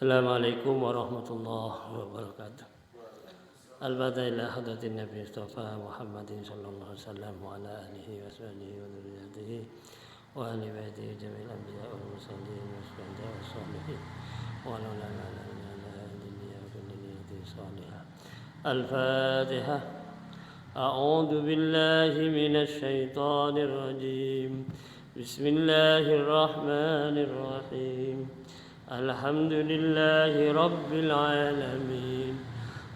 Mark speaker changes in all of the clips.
Speaker 1: Assalamualaikum warahmatullahi wabarakatuh. Al-Fatihah ila hadratin Nabi Mustafa Muhammadin sallallahu alaihi wasallam wa ala alihi wa sahbihi wa dzurriyyatihi wa ahli baitihi jami'il anbiya wal mursalin wa syuhada wa sholihin wa ala Al-Fatihah. A'udzu billahi minasy syaithanir rajim. Bismillahirrahmanirrahim. Alhamdulillahi rabbil alamin.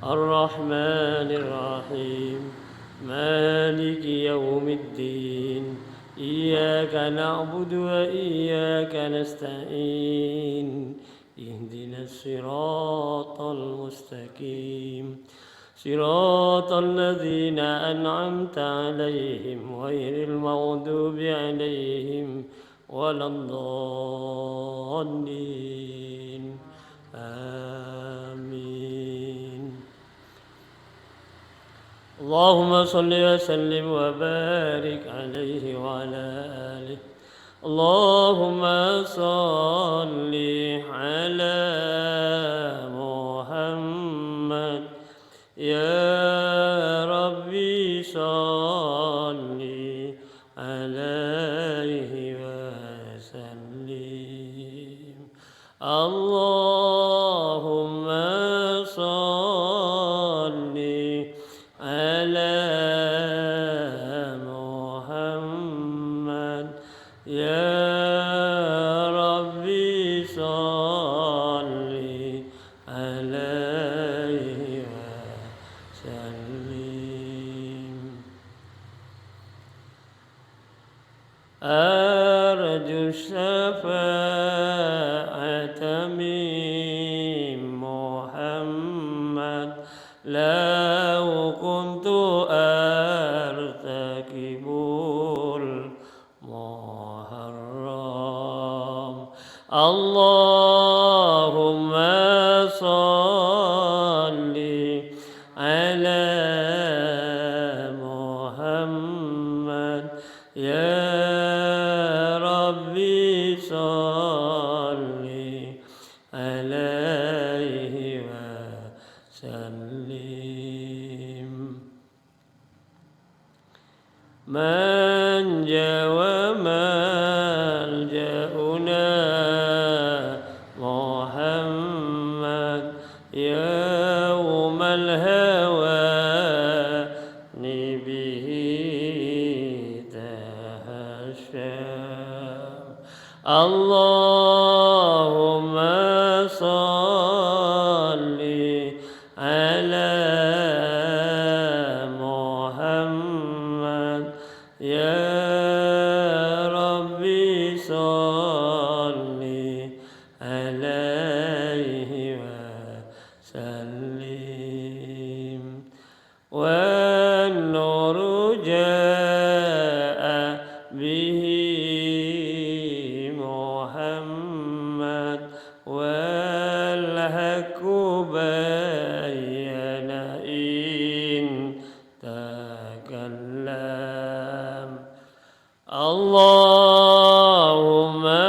Speaker 1: Ar-Rahmanir Rahim. Maliki yaumiddin. Iyyaka na'budu wa iyyaka nasta'in. Ihdinas siratal mustaqim. Siratal ladzina an'amta 'alaihim ghairil maghdubi 'alaihim waladdallin. Amin. Allahumma salli wa sallim wa barik 'alaihi wa 'ala alihi. Allahumma salli 'ala Muhammad. Ya Rabbi salli 'alaihi wa sallim. Allahumma salli 'ala Muhammad. Ya Rabbi salli 'alaihi wa sallim. Arju syafa'ata min Muhammad. Lau kuntu artakibul muharram. Allahumma salli 'ala Muhammad. Ya Rabbi salli 'alaihi wa sallim. Manja wa malja'una Muhammad. Yawmal hawani bihi tahasham. Allahumma salli 'ala Muhammad. Ya Rabbi salli 'alaihi wa sallim. Wan nuru ja'a bihi Muhammad. Wal haqqu bayyana in takallam. Allahumma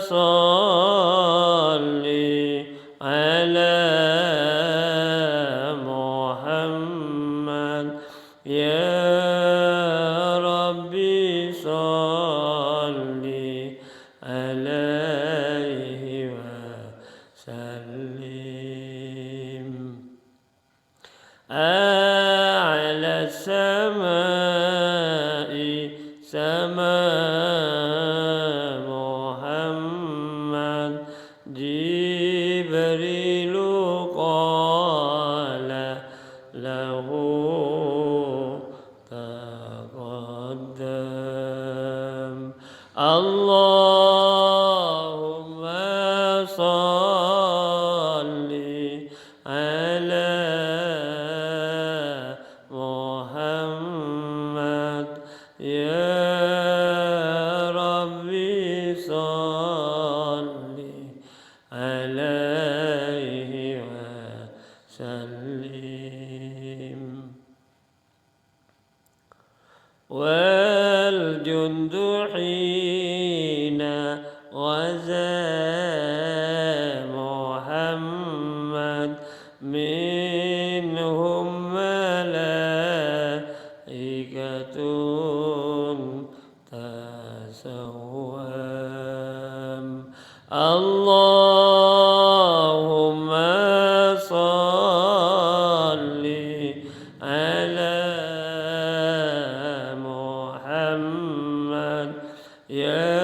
Speaker 1: salli 'ala Muhammad. Ya Rabbi salli 'alaihi wa sallim. A'la samai sama Muhammad. Jibrilu qala lahu taqaddam. Allahumma salli 'ala Muhammad. Ya Rabbi salli 'alaihi wa sallim. Wal jundu hina ghaza Muhammad. Allahumma salli ala Muhammad ya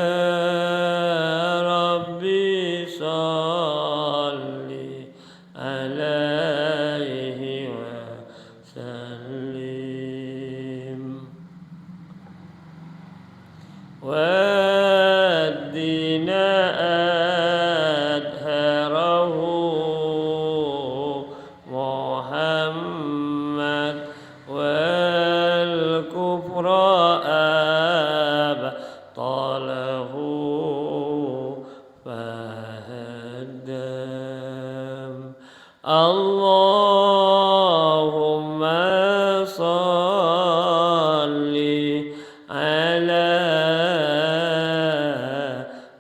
Speaker 1: Rabbi salli alaihi wa sallim والدين أدهره محمد والكفر أبطله فهدم اللهم صل على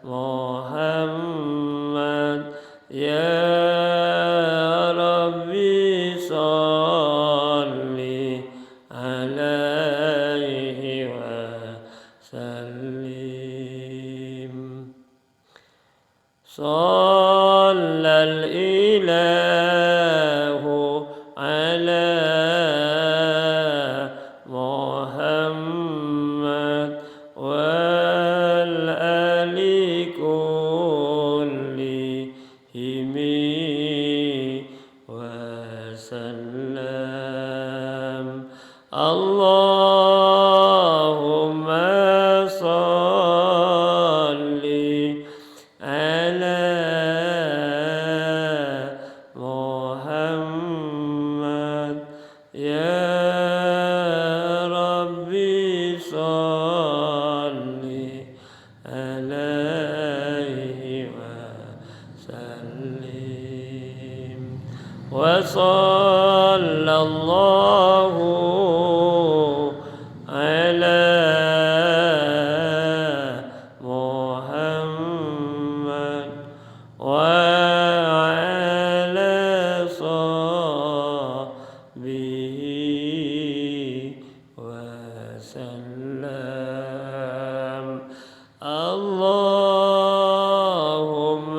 Speaker 1: محمد يا ربي صل عليه وسلم صلى الإله على محمد والآل كلهم وسلم اللهم صل على محمد يا ربي صل عليه وسلم وصلى الله على محمد وعلى صحبه وسلم اللهم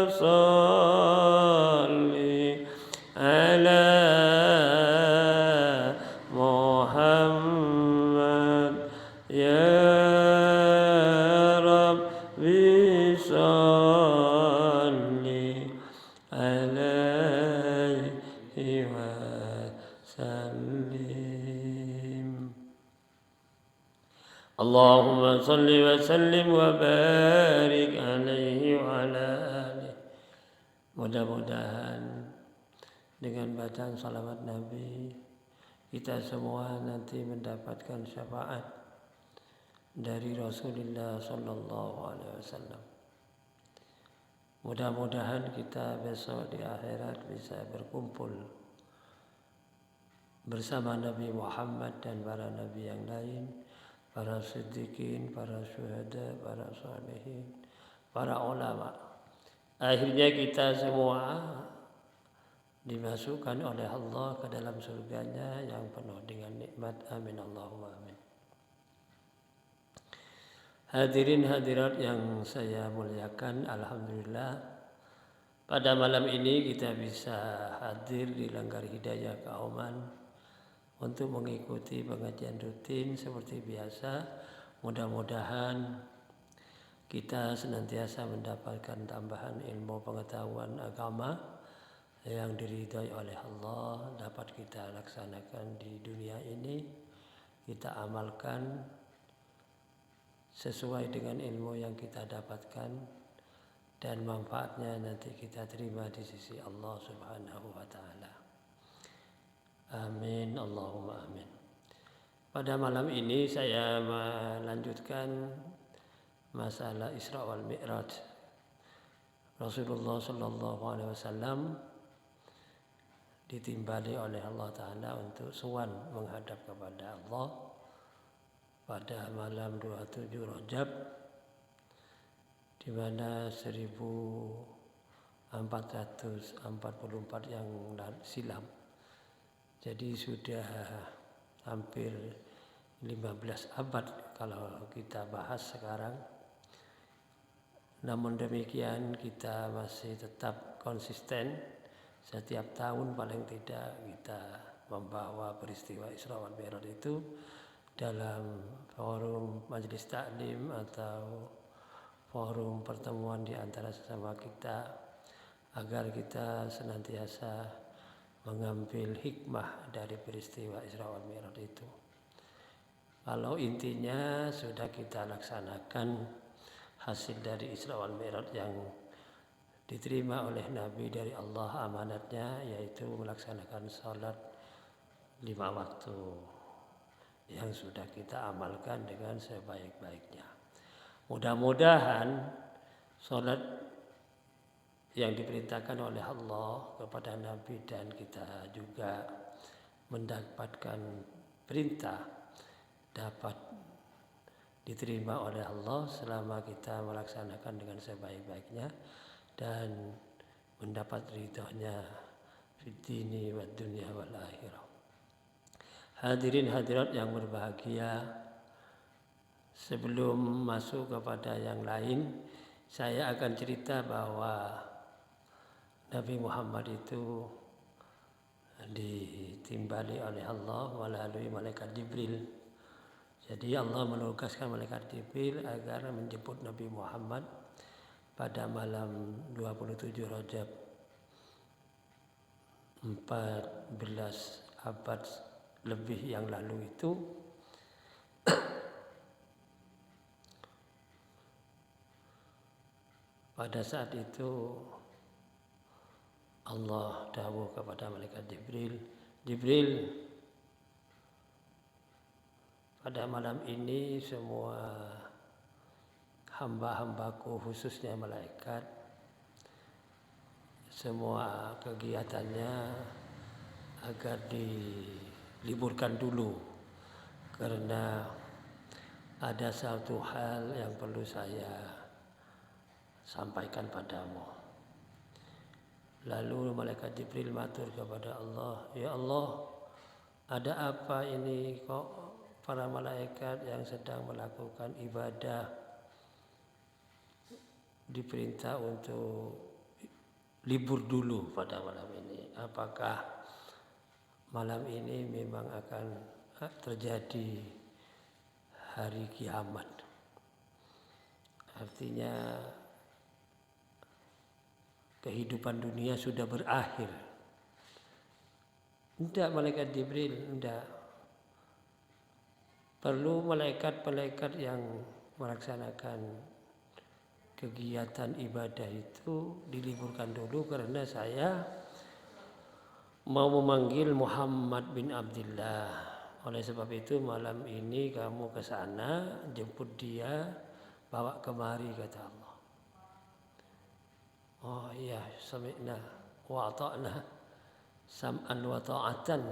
Speaker 1: صل على محمد يا ربي صل عليه وسلم اللهم صل وسلم وبارك عليه وعلى آله. Mudah-mudahan dengan bacaan salawat Nabi kita semua nanti mendapatkan syafaat dari Rasulullah Sallallahu Alaihi Wasallam. Mudah-mudahan kita besok di akhirat bisa berkumpul bersama Nabi Muhammad dan para Nabi yang lain, para siddiqin, para syuhada, para salihin, para ulama. Akhirnya kita semua dimasukkan oleh Allah ke dalam surganya yang penuh dengan nikmat. Amin Allahumma amin. Hadirin hadirat yang saya muliakan, alhamdulillah pada malam ini kita bisa hadir di Langgar Hidayah Kauman untuk mengikuti pengajian rutin seperti biasa. Mudah-mudahan kita senantiasa mendapatkan tambahan ilmu pengetahuan agama yang diridhai oleh Allah, dapat kita laksanakan di dunia ini, kita amalkan sesuai dengan ilmu yang kita dapatkan, dan manfaatnya nanti kita terima di sisi Allah Subhanahu wa Ta'ala. Amin Allahumma amin. Pada malam ini saya melanjutkan masalah Isra wal Mi'raj. Rasulullah Sallallahu Alaihi Wasallam ditimbali oleh Allah Ta'ala untuk sowan menghadap kepada Allah pada malam 27 Rajab, di mana 1444 yang silam. Jadi sudah hampir 15 abad kalau kita bahas sekarang. Namun demikian kita masih tetap konsisten. Setiap tahun paling tidak kita membawa peristiwa Isra wal Mi'raj itu dalam forum majelis taklim atau forum pertemuan di antara sesama kita, agar kita senantiasa mengambil hikmah dari peristiwa Isra wal Mi'raj itu. Kalau intinya sudah kita laksanakan hasil dari Isra wal Mi'raj yang diterima oleh Nabi dari Allah amanatnya, yaitu melaksanakan salat 5 waktu yang sudah kita amalkan dengan sebaik-baiknya. Mudah-mudahan salat yang diperintahkan oleh Allah kepada Nabi dan kita juga mendapatkan perintah dapat diterima oleh Allah selama kita melaksanakan dengan sebaik-baiknya dan mendapat ridhonya fid dini wad dunya wal akhirah. Hadirin hadirat yang berbahagia, sebelum masuk kepada yang lain, saya akan cerita bahwa Nabi Muhammad itu ditimbali oleh Allah melalui malaikat Jibril. Jadi Allah menugaskan malaikat Jibril agar menjemput Nabi Muhammad pada malam 27 Rajab 14 abad lebih yang lalu itu. Pada saat itu Allah dawuh kepada malaikat Jibril, Jibril, pada malam ini semua hamba-hambaku khususnya malaikat, semua kegiatannya agar diliburkan dulu karena ada satu hal yang perlu saya sampaikan padamu. Lalu malaikat Jibril matur kepada Allah, ya Allah, ada apa ini kok para malaikat yang sedang melakukan ibadah diperintah untuk libur dulu pada malam ini? Apakah malam ini memang akan terjadi hari kiamat? Artinya kehidupan dunia sudah berakhir. Tidak, malaikat Jibril, tidak. Perlu malaikat-malaikat yang melaksanakan kegiatan ibadah itu diliburkan dulu karena saya mau memanggil Muhammad bin Abdullah. Oleh sebab itu malam ini kamu ke sana, jemput dia, bawa kemari, kata Allah. Oh iya, sami'na wa ata'na, sam'an wa ta'atan.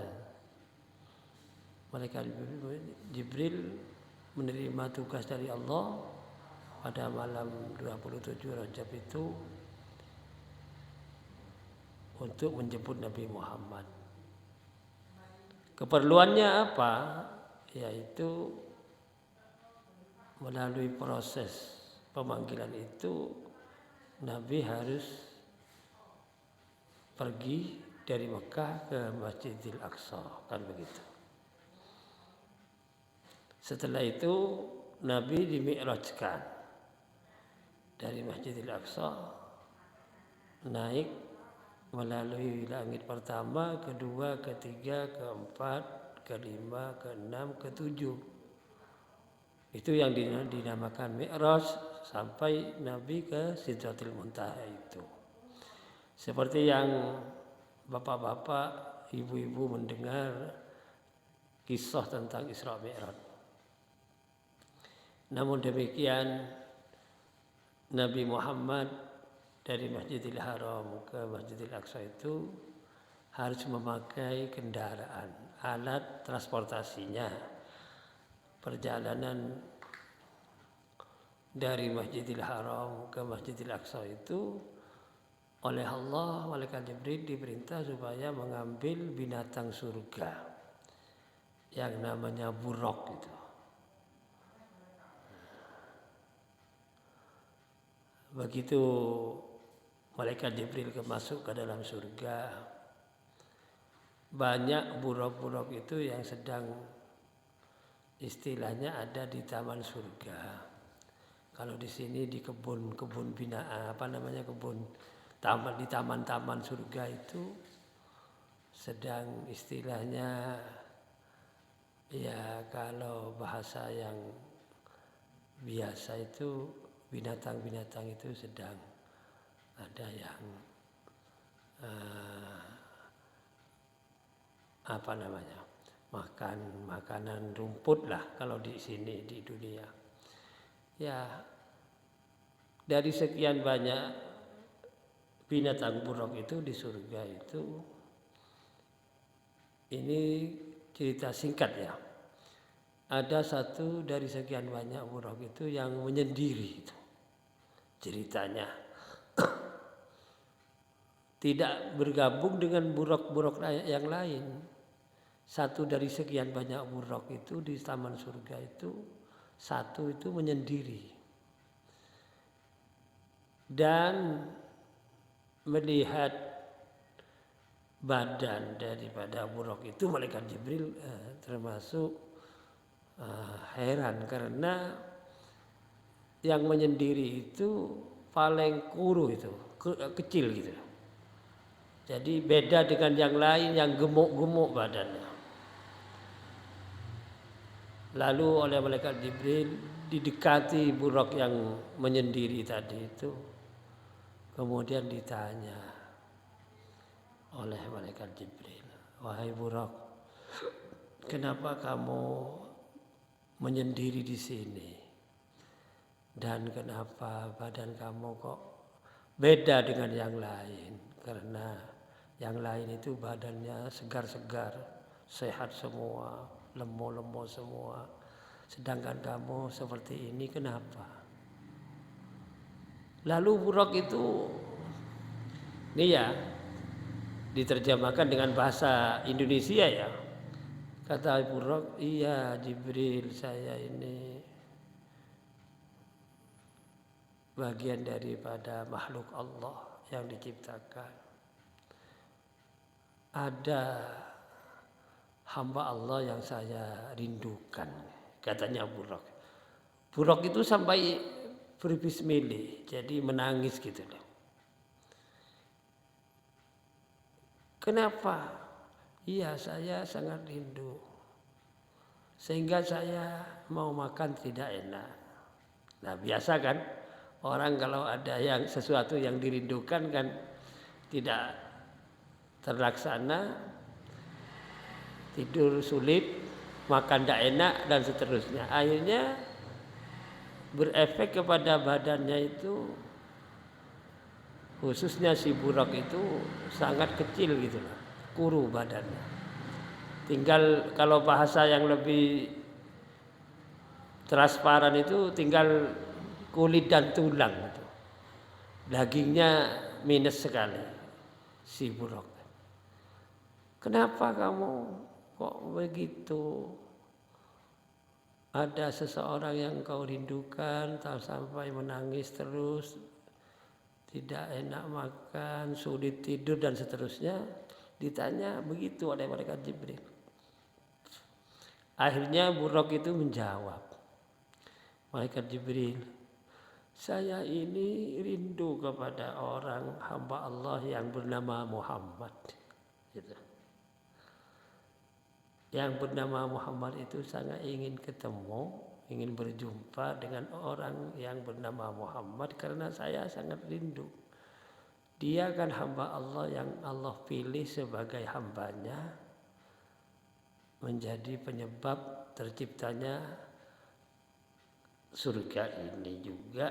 Speaker 1: Malaikat Jibril menerima tugas dari Allah pada malam 27 Rajab itu untuk menjemput Nabi Muhammad. Keperluannya apa? Yaitu melalui proses pemanggilan itu Nabi harus pergi dari Mekah ke Masjidil Aqsa, kan begitu. Setelah itu Nabi dimi'rajkan dari Masjidil Aqsa, naik melalui langit pertama, kedua, ketiga, keempat, kelima, keenam, ketujuh. Itu yang dinamakan Mi'raj sampai Nabi ke Sidratul Muntaha itu. Seperti yang bapak-bapak, ibu-ibu mendengar kisah tentang Isra Mi'raj. Namun demikian Nabi Muhammad dari Masjidil Haram ke Masjidil Aqsa itu harus memakai kendaraan, alat transportasinya. Perjalanan dari Masjidil Haram ke Masjidil Aqsa itu oleh Allah, malaikat Jibril diperintah supaya mengambil binatang surga yang namanya buraq itu. begitu malaikat Jibril masuk ke dalam surga, banyak buruk-buruk itu yang sedang istilahnya ada di taman surga. Kalau di sini di kebun binaan, taman, di taman-taman surga itu sedang istilahnya, ya kalau bahasa yang biasa itu binatang-binatang itu sedang ada yang makan makanan rumput lah kalau di sini di dunia. Ya, dari sekian banyak binatang buruk itu di surga itu, ini cerita singkat ya. Ada satu dari sekian banyak buruk itu yang menyendiri itu ceritanya. Tidak bergabung dengan buruk-buruk yang lain. Satu dari sekian banyak buruk itu di taman surga itu, satu itu menyendiri. Dan melihat badan daripada buruk itu, malaikat Jibril termasuk heran karena yang menyendiri itu paling kuru itu, kecil gitu. Jadi beda dengan yang lain yang gemuk-gemuk badannya. Lalu oleh malaikat Jibril didekati buruk yang menyendiri tadi itu. Kemudian ditanya oleh malaikat Jibril, "Wahai buruk, kenapa kamu menyendiri di sini? Dan kenapa badan kamu kok beda dengan yang lain?" Karena yang lain itu badannya segar-segar, sehat semua, lemah-lemah semua. Sedangkan kamu seperti ini, kenapa? Lalu buruk itu, ini ya, diterjemahkan dengan bahasa Indonesia ya. Kata buruk, "Iya Jibril, saya ini bagian daripada makhluk Allah yang diciptakan. Ada hamba Allah yang saya rindukan," katanya buruk. Buruk itu sampai berbismillah, jadi menangis gitu loh. "Kenapa?" "Iya, saya sangat rindu. Sehingga saya mau makan tidak enak." Nah, biasa kan orang kalau ada yang sesuatu yang dirindukan kan tidak terlaksana, tidur sulit, makan tidak enak dan seterusnya. Akhirnya berefek kepada badannya itu, khususnya si buruk itu sangat kecil gitu loh, kuru badannya. Tinggal kalau bahasa yang lebih transparan itu tinggal kulit dan tulang gitu. Dagingnya minus sekali si buruk. "Kenapa kamu kok begitu? Ada seseorang yang kau rindukan, tak sampai menangis terus, tidak enak makan, sulit tidur dan seterusnya." Ditanya begitu oleh malaikat Jibril. Akhirnya buruk itu menjawab, "Malaikat Jibril, saya ini rindu kepada orang hamba Allah yang bernama Muhammad." Gitu. Yang bernama Muhammad itu sangat ingin ketemu, ingin berjumpa dengan orang yang bernama Muhammad karena saya sangat rindu. Dia kan hamba Allah yang Allah pilih sebagai hambanya, menjadi penyebab terciptanya surga ini juga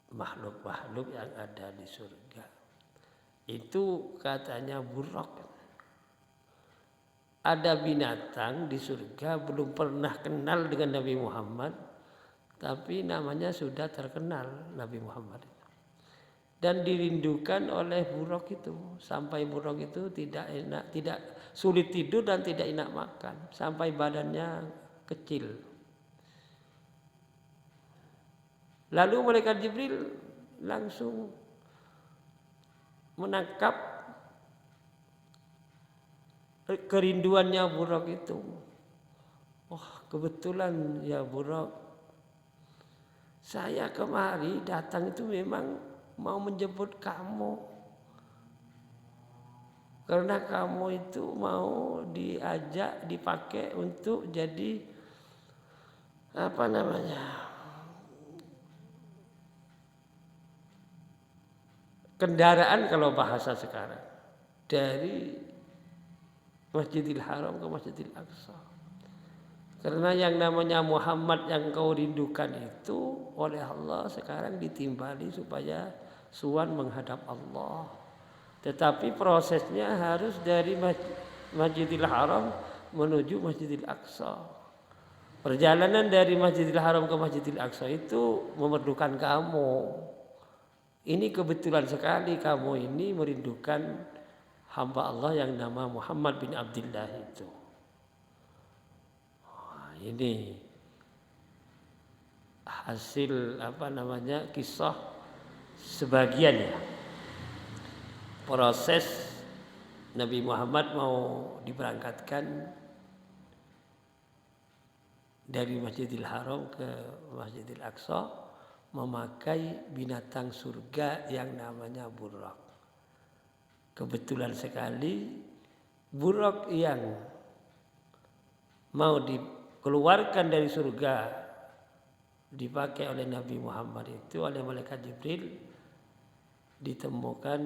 Speaker 1: makhluk-makhluk yang ada di surga. Itu katanya buruk. Ada binatang di surga belum pernah kenal dengan Nabi Muhammad, tapi namanya sudah terkenal Nabi Muhammad. Dan dirindukan oleh buruk itu, sampai buruk itu tidak enak, tidak sulit tidur dan tidak enak makan, sampai badannya kecil. Lalu malaikat Jibril langsung menangkap kerinduannya Buraq itu. Wah, kebetulan ya Buraq, saya kemari datang itu memang mau menjemput kamu. Karena kamu itu mau diajak, dipakai untuk jadi kendaraan kalau bahasa sekarang dari Masjidil Haram ke Masjidil Aqsa. Karena yang namanya Muhammad yang kau rindukan itu oleh Allah sekarang ditimbali supaya suan menghadap Allah. Tetapi prosesnya harus dari Masjidil Haram menuju Masjidil Aqsa. Perjalanan dari Masjidil Haram ke Masjidil Aqsa itu memerlukan kamu. Ini kebetulan sekali kamu ini merindukan hamba Allah yang nama Muhammad bin Abdullah itu. Ini hasil kisah sebagian ya. Proses Nabi Muhammad mau diberangkatkan dari Masjidil Haram ke Masjidil Aqsa memakai binatang surga yang namanya Buraq. Kebetulan sekali Buraq yang mau dikeluarkan dari surga dipakai oleh Nabi Muhammad itu oleh malaikat Jibril ditemukan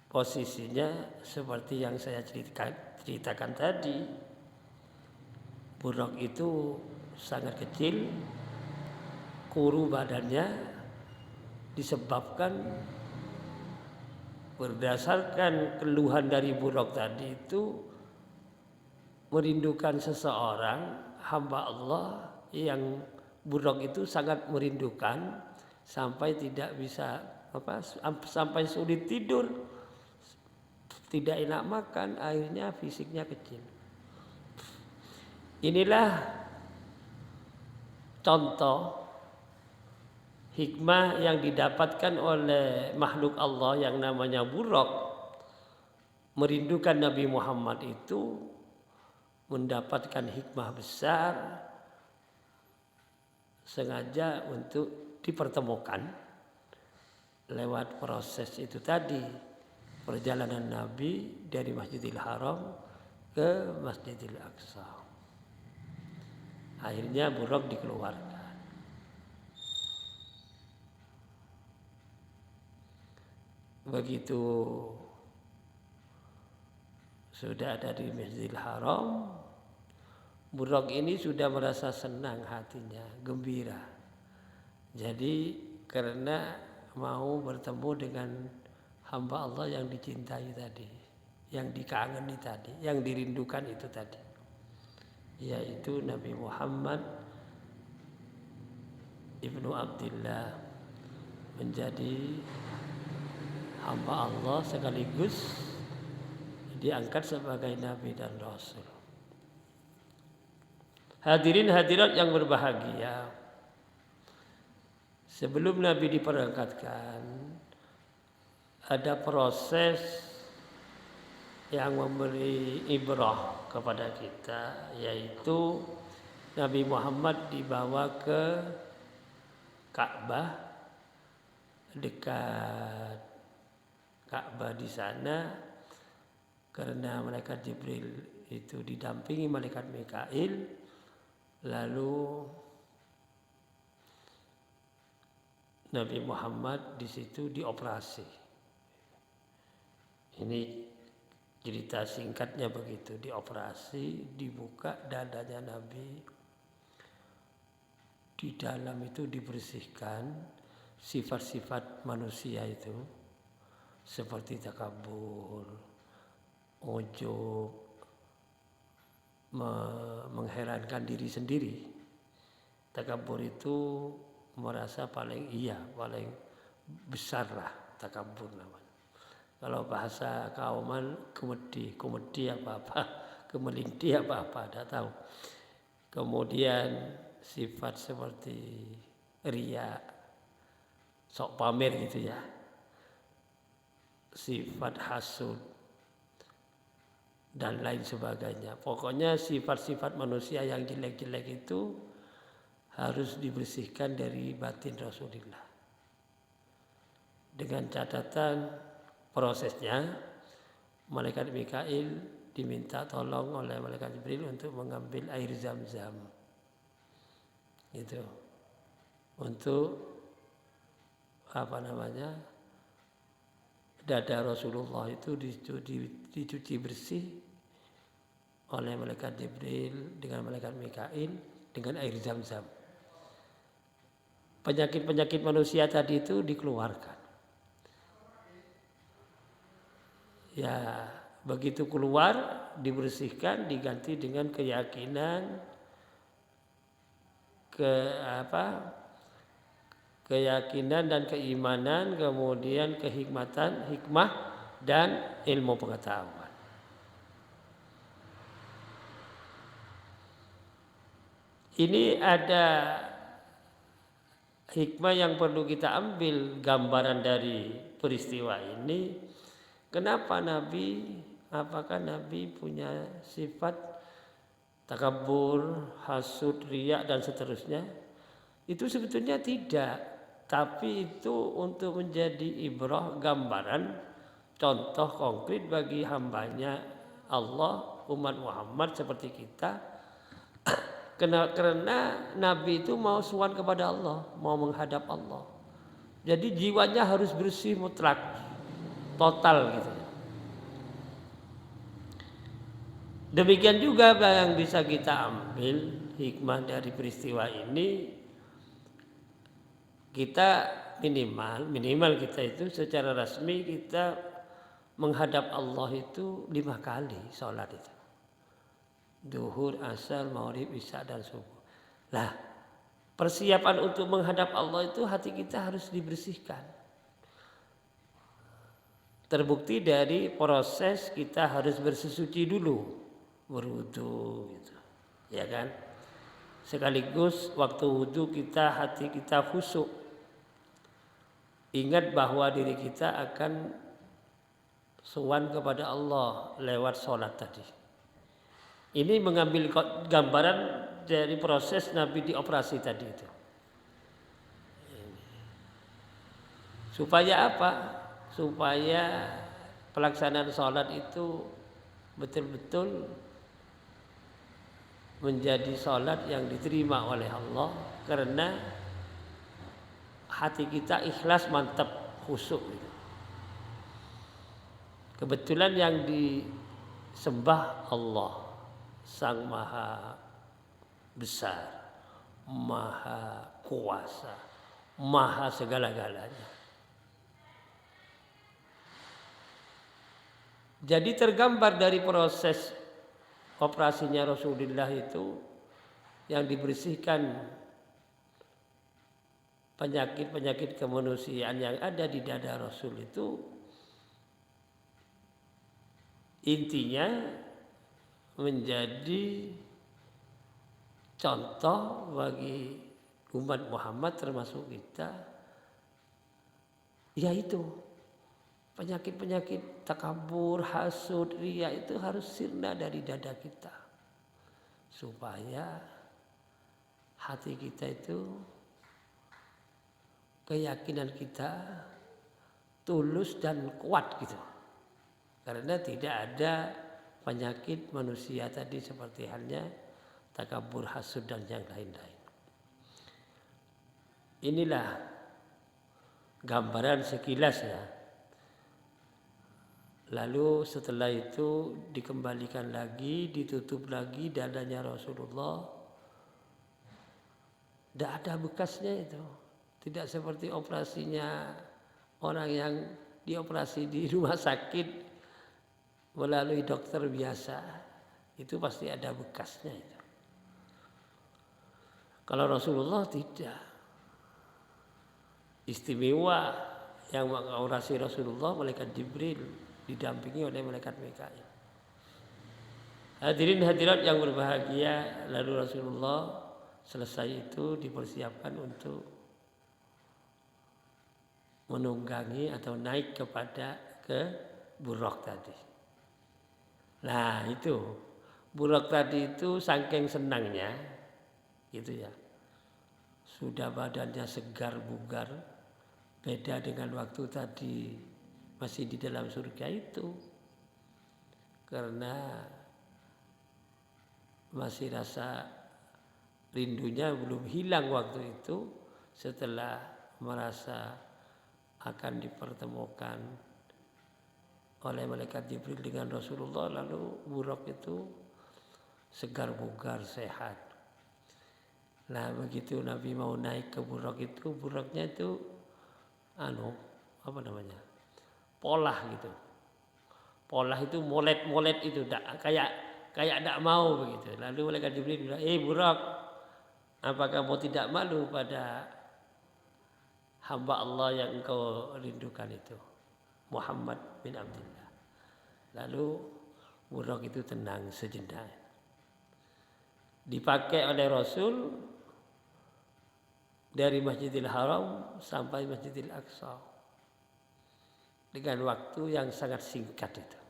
Speaker 1: posisinya seperti yang saya ceritakan tadi. Buraq itu sangat kecil, kuru badannya, disebabkan berdasarkan keluhan dari Buraq tadi itu merindukan seseorang hamba Allah yang Buraq itu sangat merindukan sampai tidak bisa sampai sulit tidur, tidak enak makan, akhirnya fisiknya kecil. Inilah contoh hikmah yang didapatkan oleh makhluk Allah yang namanya Buraq merindukan Nabi Muhammad itu mendapatkan hikmah besar sengaja untuk dipertemukan lewat proses itu tadi, perjalanan Nabi dari Masjidil Haram ke Masjidil Aqsa. Akhirnya Buraq dikeluarkan. Begitu sudah ada di Masjidil Haram, Buraq ini sudah merasa senang hatinya, gembira. Jadi karena mau bertemu dengan hamba Allah yang dicintai tadi, yang dikangeni tadi, yang dirindukan itu tadi, yaitu Nabi Muhammad ibnu Abdullah, menjadi hamba Allah sekaligus diangkat sebagai Nabi dan Rasul. Hadirin hadirat yang berbahagia, sebelum Nabi diberangkatkan ada proses yang memberi ibrah kepada kita, yaitu Nabi Muhammad dibawa ke Ka'bah, dekat Ka'bah di sana, karena malaikat Jibril itu didampingi malaikat Mikail. Lalu Nabi Muhammad di situ dioperasi. Ini cerita singkatnya begitu, dioperasi, dibuka dadanya Nabi. Di dalam itu dibersihkan sifat-sifat manusia itu, seperti takabur, ujub, mengherankan diri sendiri. Takabur itu merasa paling besar lah, takabur namanya. Kalau bahasa kauman komedi apa-apa, kemelingti apa-apa, tidak tahu. Kemudian sifat seperti riya, sok pamer gitu ya, sifat hasud dan lain sebagainya. Pokoknya sifat-sifat manusia yang jelek-jelek itu harus dibersihkan dari batin Rasulullah. Dengan catatan prosesnya, malaikat Mikail diminta tolong oleh malaikat Jibril untuk mengambil air Zam-Zam. Itu untuk dada Rasulullah itu dicuci bersih oleh malaikat Jibril dengan malaikat Mikail dengan air Zam-Zam. Penyakit-penyakit manusia tadi itu dikeluarkan. Ya, begitu keluar dibersihkan, diganti dengan keyakinan keyakinan dan keimanan, kemudian kehikmatan, hikmah dan ilmu pengetahuan. Ini ada hikmah yang perlu kita ambil gambaran dari peristiwa ini. Kenapa Nabi? Apakah Nabi punya sifat takabur, hasud, riya dan seterusnya? Itu sebetulnya tidak, tapi itu untuk menjadi ibrah, gambaran, contoh konkret bagi hambanya Allah, umat Muhammad seperti kita. Karena Nabi itu mau sowan kepada Allah, mau menghadap Allah. Jadi jiwanya harus bersih mutlak, total gitu. Demikian juga yang bisa kita ambil hikmah dari peristiwa ini, kita minimal kita itu secara resmi kita menghadap Allah itu 5 kali sholat itu. Duhur, asar, maghrib, isya dan subuh. Lah, persiapan untuk menghadap Allah itu hati kita harus dibersihkan. Terbukti dari proses kita harus bersesuci dulu, berwudu gitu. Ya kan? Sekaligus waktu wudu hati kita khusyuk. Ingat bahwa diri kita akan sowan kepada Allah lewat sholat tadi. Ini mengambil gambaran dari proses Nabi dioperasi tadi itu. Supaya apa? Supaya pelaksanaan sholat itu betul-betul menjadi sholat yang diterima oleh Allah, karena hati kita ikhlas, mantap, khusyuk. Kebetulan yang disembah Allah, Sang Maha Besar, Maha Kuasa, Maha segala-galanya. Jadi tergambar dari proses operasinya Rasulullah itu yang dibersihkan penyakit-penyakit kemanusiaan yang ada di dada Rasul itu, intinya menjadi contoh bagi umat Muhammad termasuk kita, yaitu penyakit-penyakit takabur, hasud, riya itu harus sirna dari dada kita, supaya hati kita itu, keyakinan kita tulus dan kuat gitu. Karena tidak ada penyakit manusia tadi seperti halnya takabur, hasud dan yang lain-lain. Inilah gambaran sekilas ya. Lalu setelah itu dikembalikan lagi, ditutup lagi dadanya Rasulullah. Tidak ada bekasnya itu. Tidak seperti operasinya orang yang dioperasi di rumah sakit melalui dokter biasa. Itu pasti ada bekasnya itu. Kalau Rasulullah tidak. Istimewa yang mengoperasi Rasulullah malaikat Jibril didampingi oleh malaikat Mikail. Hadirin hadirat yang berbahagia, lalu Rasulullah selesai itu dipersiapkan untuk menunggangi atau naik ke Buraq tadi. Nah itu Buraq tadi itu saking senangnya gitu ya, sudah badannya segar bugar, beda dengan waktu tadi masih di dalam surga itu, karena masih rasa rindunya belum hilang waktu itu. Setelah merasa akan dipertemukan oleh malaikat Jibril dengan Rasulullah, lalu Buraq itu segar bugar sehat. Nah begitu Nabi mau naik ke Buraq itu, Buraqnya itu polah gitu. Polah itu molet itu kayak tidak mau begitu. Lalu malaikat Jibril bilang, Buraq, apakah kamu tidak malu pada hamba Allah yang engkau rindukan itu, Muhammad bin Abdullah. Lalu Buraq itu tenang sejenak. Dipakai oleh Rasul dari Masjidil Haram sampai Masjidil Aqsa dengan waktu yang sangat singkat itu.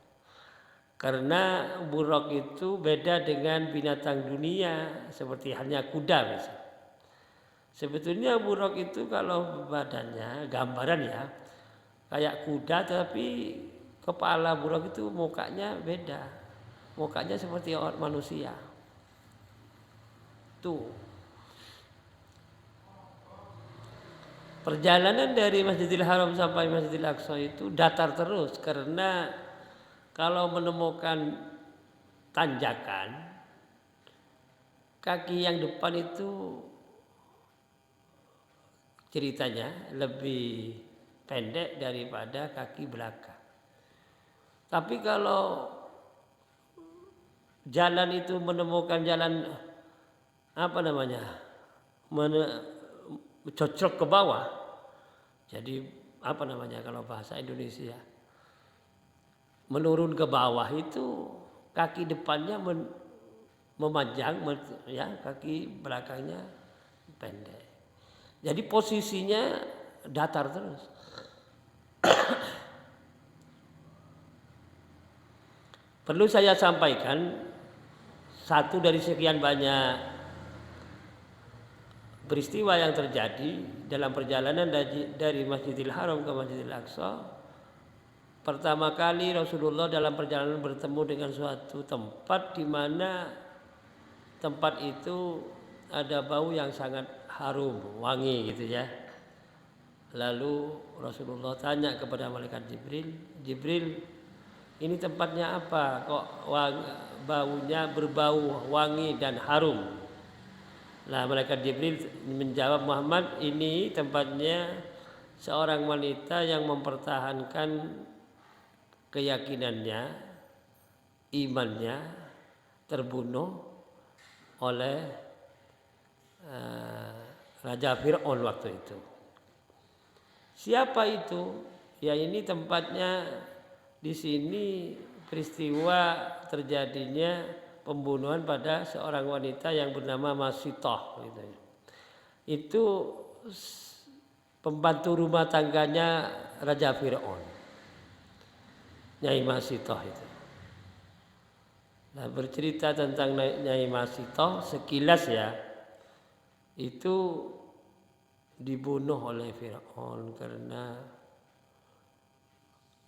Speaker 1: Karena Buraq itu beda dengan binatang dunia seperti halnya kuda misalnya. Sebetulnya Buraq itu kalau badannya gambaran ya kayak kuda, tapi kepala Buraq itu mukanya beda. Mukanya seperti orang manusia. Tuh. Perjalanan dari Masjidil Haram sampai Masjidil Aqsa itu datar terus, karena kalau menemukan tanjakan, kaki yang depan itu ceritanya lebih pendek daripada kaki belakang. Tapi kalau jalan itu menemukan jalan cocok ke bawah. Jadi kalau bahasa Indonesia menurun ke bawah itu kaki depannya memanjang, ya, kaki belakangnya pendek. Jadi posisinya datar terus. Perlu saya sampaikan, satu dari sekian banyak peristiwa yang terjadi dalam perjalanan dari Masjidil Haram ke Masjidil Aqsa. Pertama kali Rasulullah dalam perjalanan bertemu dengan suatu tempat di mana tempat itu ada bau yang sangat harum, wangi gitu ya. Lalu Rasulullah tanya kepada malaikat Jibril, ini tempatnya apa? Kok baunya berbau wangi dan harum? Nah, malaikat Jibril menjawab, Muhammad, ini tempatnya seorang wanita yang mempertahankan keyakinannya, imannya terbunuh oleh Raja Fir'aun waktu itu. Siapa itu? Ya ini tempatnya, di sini peristiwa terjadinya pembunuhan pada seorang wanita yang bernama Masitoh. Gitu. Itu pembantu rumah tangganya Raja Fir'aun, Nyai Masitoh itu. Nah, bercerita tentang Nyai Masitoh sekilas ya, itu dibunuh oleh Fir'aun karena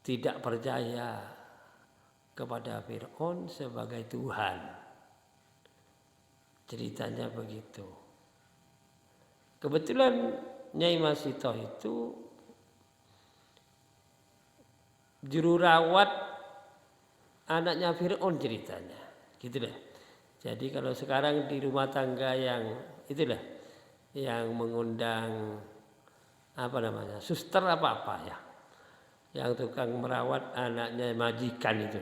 Speaker 1: tidak percaya kepada Fir'aun sebagai Tuhan. Ceritanya begitu. Kebetulan Nyai Masitoh itu juru rawat anaknya Fir'aun ceritanya. Gitu deh. Jadi kalau sekarang di rumah tangga yang itulah, yang mengundang suster apa ya, yang tukang merawat anaknya majikan itu.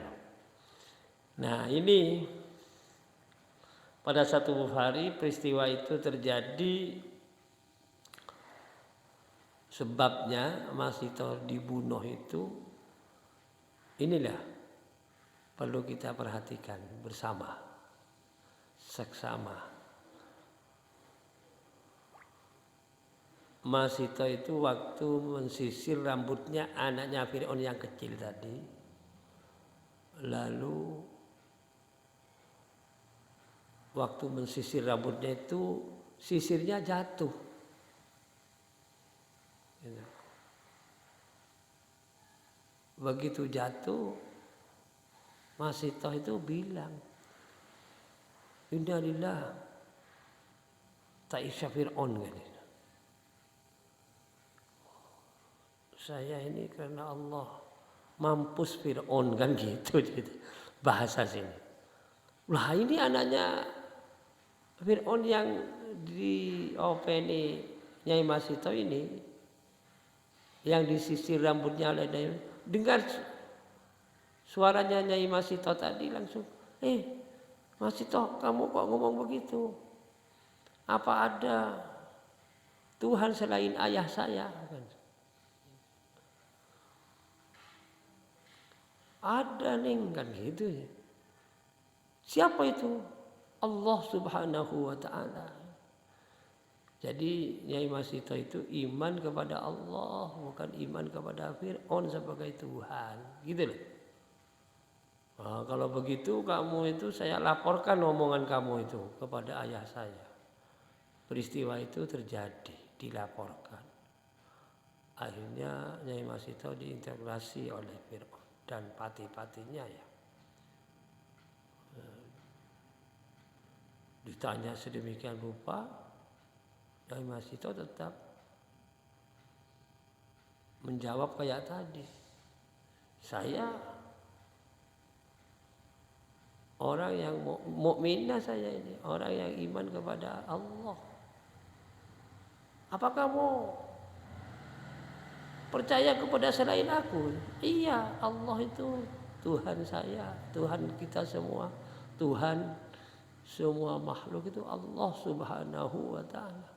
Speaker 1: Nah ini pada satu hari peristiwa itu terjadi, sebabnya Masitoh dibunuh itu inilah perlu kita perhatikan bersama, seksama. Masito itu waktu mensisir rambutnya anaknya Fir'aun yang kecil tadi. Lalu waktu mensisir rambutnya itu sisirnya jatuh. Begitu jatuh, Masito itu bilang, Innalillah ta'isya Fir'aun kan. Saya ini karena Allah mampus Fir'aun kan gitu bahasa sini. Lah ini anaknya Fir'aun yang diopeni Nyai Masito ini, yang disisir rambutnya oleh Nyai, dengar suaranya Nyai Masito tadi langsung, Masito, kamu kok ngomong begitu? Apa ada Tuhan selain ayah saya? Ada ning kan gitu ya. Siapa itu? Allah Subhanahu wa ta'ala. Jadi Nyai Masito itu iman kepada Allah, bukan iman kepada Fir'aun sebagai Tuhan. Gitu loh. Nah, kalau begitu kamu itu saya laporkan omongan kamu itu kepada ayah saya. Peristiwa itu terjadi, dilaporkan. Akhirnya Nyai Masito diinterogasi oleh Fir'aun dan pati-patinya ya. Ditanya sedemikian rupa, Nyai Masito tetap menjawab kayak tadi. Saya orang yang mukminah, saya ini orang yang iman kepada Allah. Apa kamu percaya kepada selain aku? Iya, Allah itu Tuhan saya, Tuhan kita semua, Tuhan semua makhluk itu Allah Subhanahu wa ta'ala.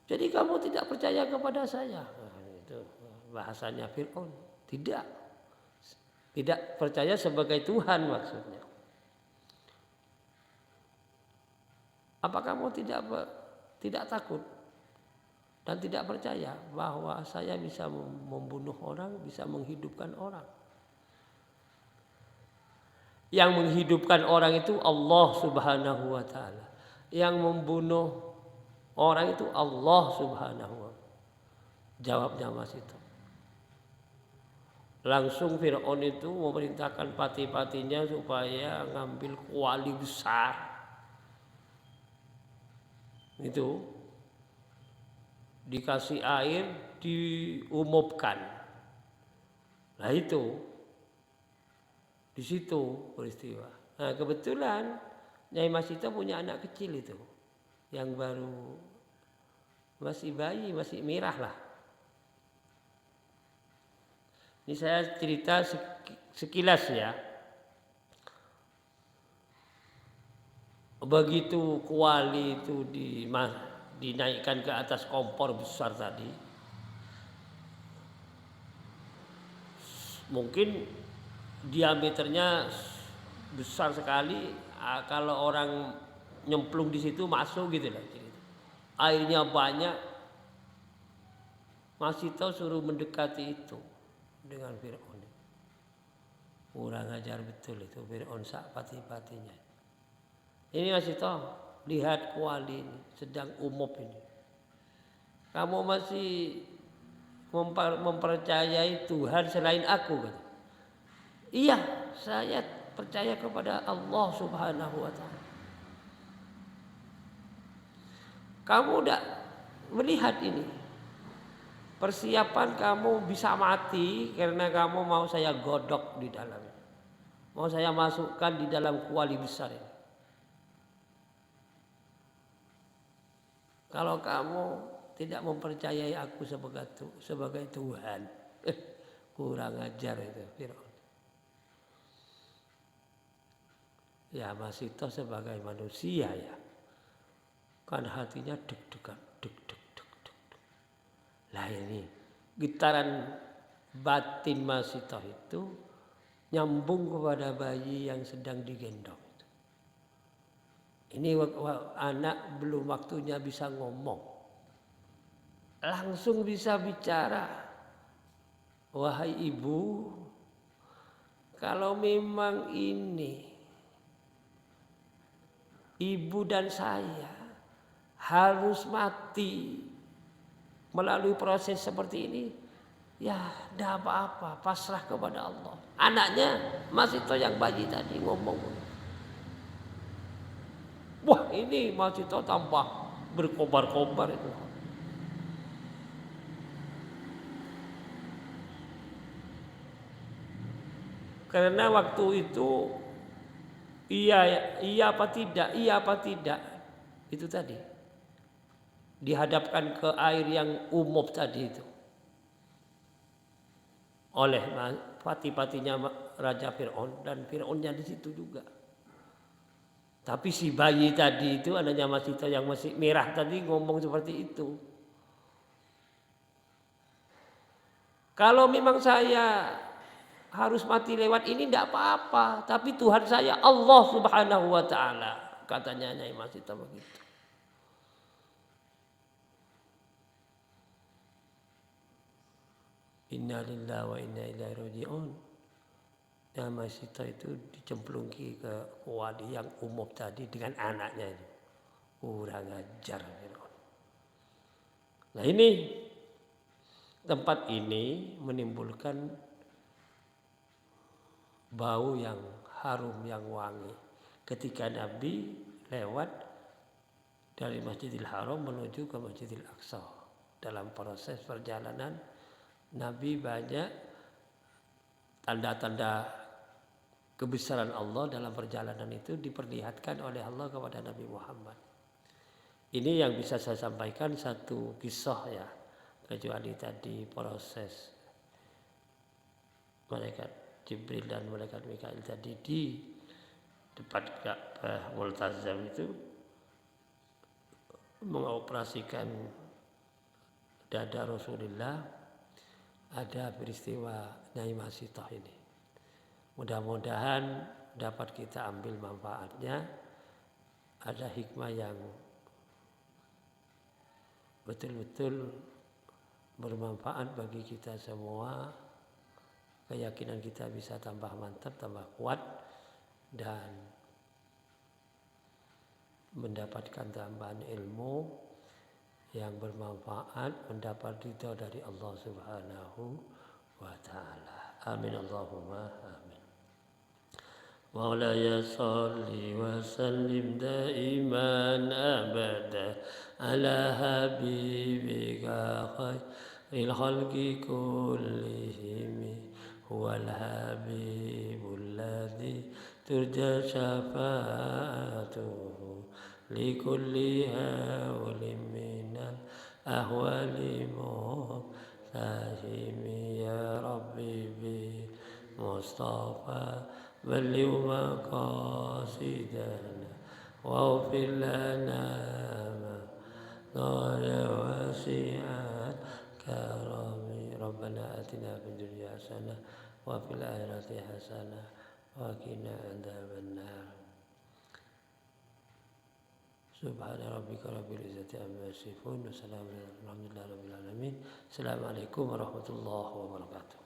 Speaker 1: Jadi kamu tidak percaya kepada saya? Nah, itu bahasanya Fir'aun. Tidak percaya sebagai Tuhan maksudnya. Apa kamu tidak takut dan tidak percaya bahwa saya bisa membunuh orang, bisa menghidupkan orang? Yang menghidupkan orang itu Allah Subhanahu wa ta'ala. Yang membunuh orang itu Allah Subhanahu wa ta'ala. Jawabnya Masito. Langsung Fir'aun itu memerintahkan pati-patinya supaya ngambil kuali besar. Itu dikasih air, diumupkan. Nah itu di situ peristiwa. Nah kebetulan Nyai Masito punya anak kecil itu, yang baru masih bayi, masih merah lah. Ini saya cerita sekilas ya. Begitu kuali itu dinaikkan ke atas kompor besar tadi, mungkin diameternya besar sekali, kalau orang nyemplung di situ masuk gitu lah. Airnya banyak, Masito suruh mendekati itu dengan Fir'aun. Kurang ajar betul itu Fir'aun sak pati-patinya. Ini Masito, lihat kuali ini sedang umup ini. Kamu masih mempercayai Tuhan selain aku kan? Iya, saya percaya kepada Allah Subhanahu wa ta'ala. Kamu udah melihat ini. Persiapan kamu bisa mati karena kamu mau saya godok di dalam. Mau saya masukkan di dalam kuali besar ini. Kalau kamu tidak mempercayai aku sebagai Tuhan, kurang ajar itu Fir'aun. Ya Masito sebagai manusia ya, kan hatinya deg-degan, deg-deg. Lah ini getaran batin Masito itu nyambung kepada bayi yang sedang digendong. Ini anak belum waktunya bisa ngomong. langsung bisa bicara. Wahai ibu, kalau memang ini ibu dan saya harus mati melalui proses seperti ini, ya tidak apa-apa, pasrah kepada Allah. Anaknya masih itu yang bayi tadi ngomong, wah ini masih itu tambah berkobar-kobar itu. Karena waktu itu iya apa tidak itu tadi dihadapkan ke air yang umum tadi itu oleh pati-patinya Raja Fir'aun dan Fir'aunnya di situ juga. Tapi si bayi tadi itu anaknya Mas Ito yang masih merah tadi ngomong seperti itu. Kalau memang saya harus mati lewat ini tidak apa-apa, tapi Tuhan saya Allah Subhanahu wa taala, katanya Nyai Mas Ito begitu. Inna lillahi wa inna ilaihi raji'un. Nyai Mas Ito itu dicemplungki ke wadi yang umum tadi dengan anaknya itu. Kurang ajar. Nah ini tempat ini menimbulkan bau yang harum, yang wangi. Ketika Nabi lewat dari Masjidil Haram menuju ke Masjidil Aqsa. Dalam proses perjalanan Nabi banyak tanda-tanda kebesaran Allah dalam perjalanan itu diperlihatkan oleh Allah kepada Nabi Muhammad. Ini yang bisa saya sampaikan satu kisah ya. Kecuali tadi proses malaikat Jibril dan malaikat Mikail tadi di depan Ka'bah Multazam itu mengoperasikan dada Rasulullah, ada peristiwa Nyai Mas Ito ini. Mudah-mudahan dapat kita ambil manfaatnya, ada hikmah yang betul-betul bermanfaat bagi kita semua. Keyakinan kita bisa tambah mantap, tambah kuat, dan mendapatkan tambahan ilmu yang bermanfaat, mendapat ridha dari Allah Subhanahu wa taala. Amin Allahumma amin. Maulaya salli wa sallim daiman abada ala habibika khairil khalqi kullihim huwal habibul ladzi turja syafa'atuhu likulli hawlin minal ahwali muhtahimi ya Rabbi bi Mustafa بلغ مقاصدنا واغفر لنا ما ضل وسعت كرمي ربنا آتنا في الدنيا حسنة وفي الآخرة حسنة وقنا عذاب النار سبحان ربك رب العزة عما يصفون وسلام على الحمد لله رب العالمين. السلام عليكم ورحمة الله وبركاته.